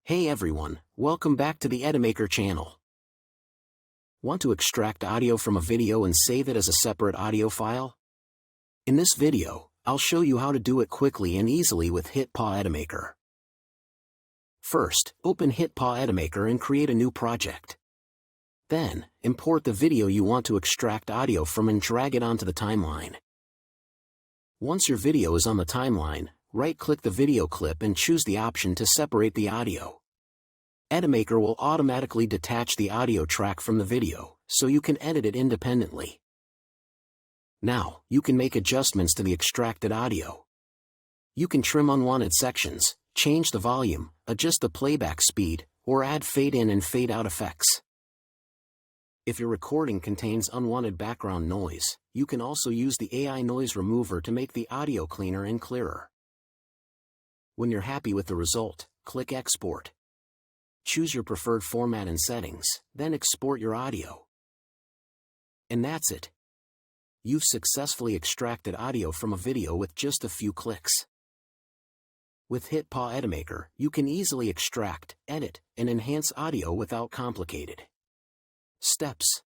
Hey everyone, welcome back to the Edimakor channel. Want to extract audio from a video and save it as a separate audio file? In this video, I'll show you how to do it quickly and easily with HitPaw Edimakor. First, open HitPaw Edimakor and create a new project. Then, import the video you want to extract audio from and drag it onto the timeline. Once your video is on the timeline, right-click the video clip and choose the option to separate the audio. Edimakor will automatically detach the audio track from the video, so you can edit it independently. Now, you can make adjustments to the extracted audio. You can trim unwanted sections, change the volume, adjust the playback speed, or add fade-in and fade-out effects. If your recording contains unwanted background noise, you can also use the AI noise remover to make the audio cleaner and clearer. When you're happy with the result, click Export. Choose your preferred format and settings, then export your audio. And that's it. You've successfully extracted audio from a video with just a few clicks. With HitPaw Edimakor, you can easily extract, edit, and enhance audio without complicated steps.